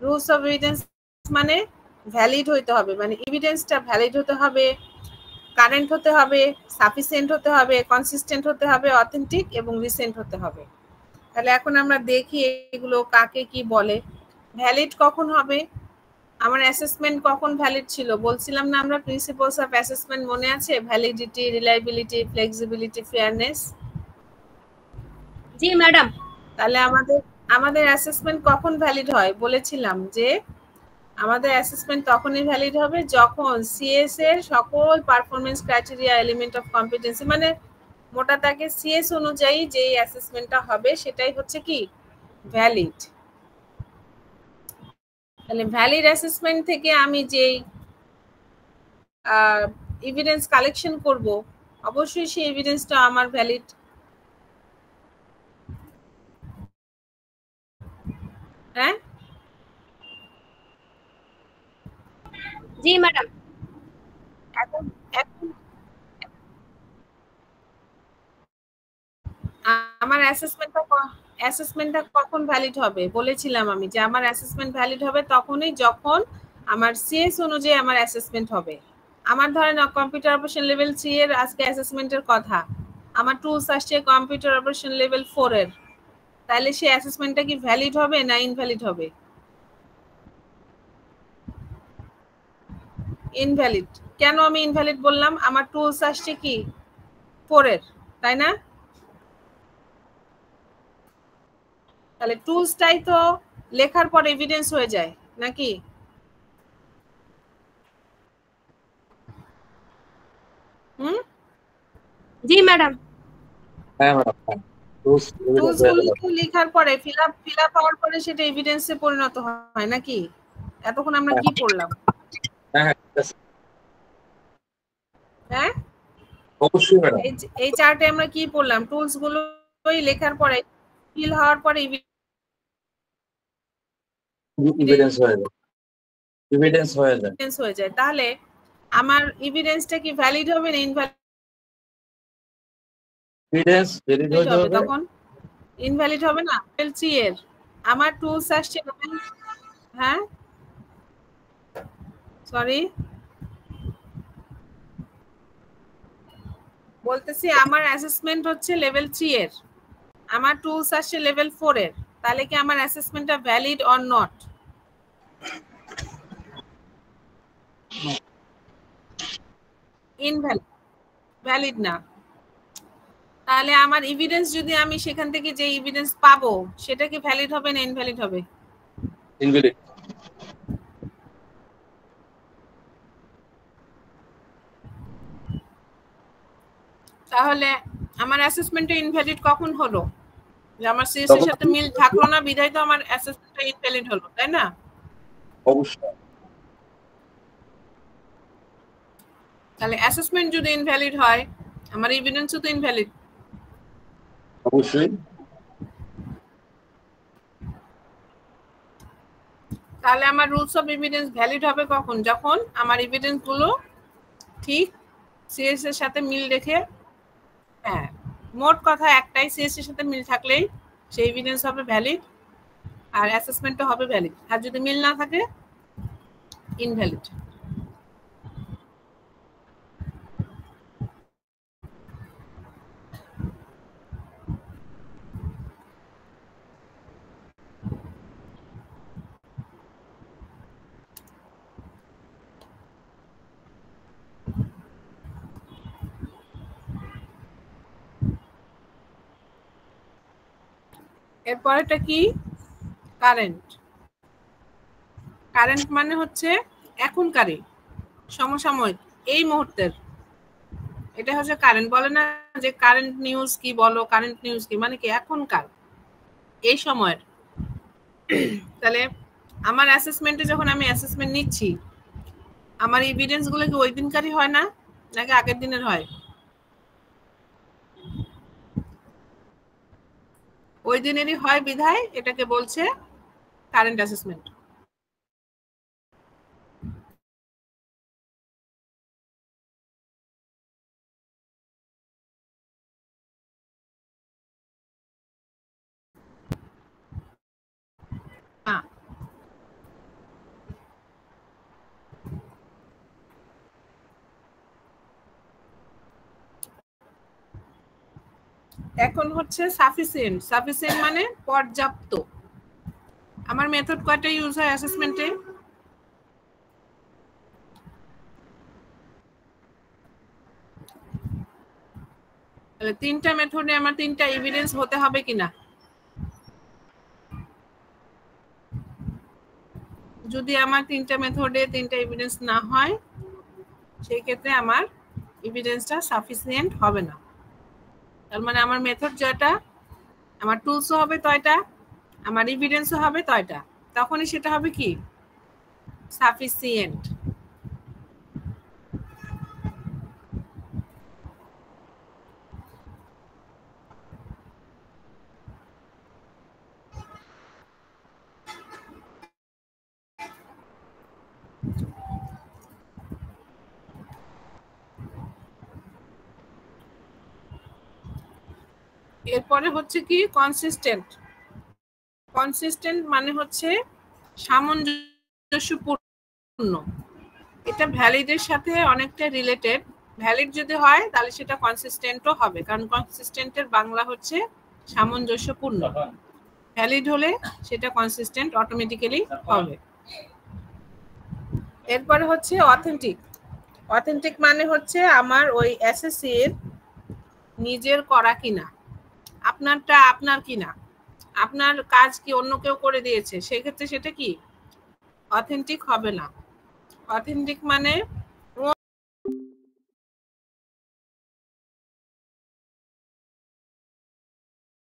রুলস অফ এভিডেন্স মানে ভ্যালিড হতে হবে, মানে এভিডেন্সটা ভ্যালিড হতে হবে, কারেন্ট হতে হবে, সাফিসিয়েন্ট হতে হবে, কনসিস্টেন্ট হতে হবে, অথেন্টিক এবং রিসেন্ট হতে হবে। তাহলে এখন আমরা দেখি এগুলো কাকে কি বলে। ভ্যালিড কখন হবে? আমার অ্যাসেসমেন্ট কখন ভ্যালিড ছিল বলছিলাম না আমরা? প্রিন্সিপালস অফ অ্যাসেসমেন্ট মনে আছে? Validity, reliability, flexibility, fairness. জি ম্যাডাম। তাহলে আমাদের অ্যাসেসমেন্ট কখন ভ্যালিড হয় বলেছিলাম যে আমাদের অ্যাসেসমেন্ট তখনই ভ্যালিড হবে যখন সিএস এর সকল performance criteria, element of competency, মানে মোটা তাকে সিএস অনুযায়ী যে অ্যাসেসমেন্টটা হবে সেটাই হচ্ছে কি ভ্যালিড। তাহলে ভ্যালিড অ্যাসেসমেন্ট থেকে আমি যেই এভিডেন্স কালেকশন করব অবশ্যই সেই এভিডেন্সটা আমার ভ্যালিড। জি ম্যাডাম। এখন এখন আমার অ্যাসেসমেন্টটা কখন ভ্যালিড হবে বলেছিলাম আমি যে আমার অ্যাসেসমেন্ট ভ্যালিড হবে তখনই যখন আমার সিএস অনুযায়ী আমার অ্যাসেসমেন্ট হবে। আমার ধরেন কম্পিউটার অপারেশন লেভেল 3 এর আজকে অ্যাসেসমেন্টের কথা, আমার টুলস আসছে কম্পিউটার অপারেশন লেভেল 4 এর, তাহলে সেই অ্যাসেসমেন্টটা কি ভ্যালিড হবে না ইনভ্যালিড হবে? ইনভ্যালিড। কেন আমি ইনভ্যালিড বললাম? আমার টুলস আসছে কি 4 এর, তাই না? তাহলে টুলসটাই তো লেখার পর এভিডেন্স হয়ে যায় নাকি? জি ম্যাডাম। হ্যাঁ ম্যাডাম, হ্যাঁ টুলস টুলসগুলো লেখার পরে ফিল আপ হওয়ার পরে সেটা এভিডেন্সে পরিণত হয় নাকি? এতক্ষণ আমরা কি পড়লাম? হ্যাঁ হ্যাঁ ঠিক আছে, হ্যাঁ অবশ্যই ম্যাডাম। এই চার্টে আমরা কি পড়লাম? টুলসগুলো লেখার পরে ফিল হওয়ার পরে এভিডেন্স হয়ে যায়, এভিডেন্স হয়ে যায়। এভিডেন্স হয়ে যায়। তাহলে আমার এভিডেন্সটা কি ভ্যালিড হবে না ইনভ্যালিড এভিডেন্স ভ্যালিড হয়ে হবে? যাবে। তখন ইনভ্যালিড হবে না। লেভেল 3 এর আমার টুলস আসছে, হ্যাঁ সরি বলতেছি, আমার অ্যাসেসমেন্ট হচ্ছে লেভেল 3 এর, আমার টুলস আসছে লেভেল 4 এর, তাহলে কি আমার অ্যাসেসমেন্টটা valid or not? Invalid, valid না। তাহলে আমার এভিডেন্স যদি আমি সেখান থেকে যে এভিডেন্স পাবো সেটা কি ভ্যালিড হবে না ইনভ্যালিড হবে? ইনভ্যালিড। তাহলে আমার অ্যাসেসমেন্টটা ইনভ্যালিড কখন হলো? যে আমার সিএস এর সাথে মিল থাকলো না বিধায় তো আমার অ্যাসেসমেন্টটা ইনভ্যালিড হলো, তাই না? অবশ্যই। তাহলে অ্যাসেসমেন্ট যদি ইনভ্যালিড হয় আমার এভিডেন্সও তো ইনভ্যালিড। অবশ্যই। তাহলে আমার রুলস অফ এভিডেন্স ভ্যালিড হবে কখন? যখন আমার এভিডেন্স গুলো ঠিক সিএস এর সাথে মিল রেখে, হ্যাঁ মোট কথা একটাই, সিএস এর সাথে মিল থাকলেই সেই এভিডেন্স হবে ভ্যালিড আর অ্যাসেসমেন্টও হবে ভ্যালিড, আর যদি মিল না থাকে ইনভ্যালিড। এরপরেটা কি? কারেন্ট। কারেন্ট মানে হচ্ছে এখনকারই, সমসাময়িক, এই মুহূর্তের, এটা হচ্ছে কারেন্ট। বলে না যে কারেন্ট নিউজ কি, বলো কারেন্ট নিউজ কি, মানে কি এখনকার, এই সময়ের। তাহলে আমার অ্যাসেসমেন্টে যখন আমি অ্যাসেসমেন্ট নিচ্ছি আমার এভিডেন্স গুলো কি ওই দিনকারই হয় না নাকি আগের দিনের হয়? ওই দিনেরই হয় বিধায় এটাকে বলছে কারেন্ট অ্যাসেসমেন্ট। এখন হচ্ছে সাফিসিয়েন্ট। সাফিসিয়েন্ট মানে পর্যাপ্ত। আমার মেথড কয়টা ইউজ হয় অ্যাসেসমেন্টে? তাহলে তিনটা মেথডে আমার তিনটা এভিডেন্স হতে হবে কিনা? যদি আমার তিনটা মেথডে তিনটা এভিডেন্স না হয় সেই ক্ষেত্রে আমার এভিডেন্সটা সাফিসিয়েন্ট হবে না। তার মানে আমার মেথড যেটা, আমার টুলসও হবে তয়টা, আমার এভিডেন্সও হবে তয়টা, তখনই সেটা হবে কি সাফিসিয়েন্ট। এরপরে হচ্ছে কি কনসিস্টেন্ট। কনসিস্টেন্ট মানে হচ্ছে সামঞ্জস্যপূর্ণ। এটা ভ্যালিডের সাথে অনেকটা রিলেটেড। ভ্যালিড যদি হয় তাহলে সেটা কনসিস্টেন্টও হবে, কারণ কনসিস্টেন্টের বাংলা হচ্ছে সামঞ্জস্যপূর্ণ। ভ্যালিড হলে সেটা কনসিস্টেন্ট অটোমেটিক্যালি হবে। এরপরে হচ্ছে অথেন্টিক। অথেন্টিক মানে হচ্ছে আমার ওই এসএসসির নিজের করা কিনা, আপনারটা আপনার কিনা, আপনার কাজ কি অন্য কেউ করে দিয়েছে, সেক্ষেত্রে সেটা কি অথেন্টিক হবে না। অথেন্টিক মানে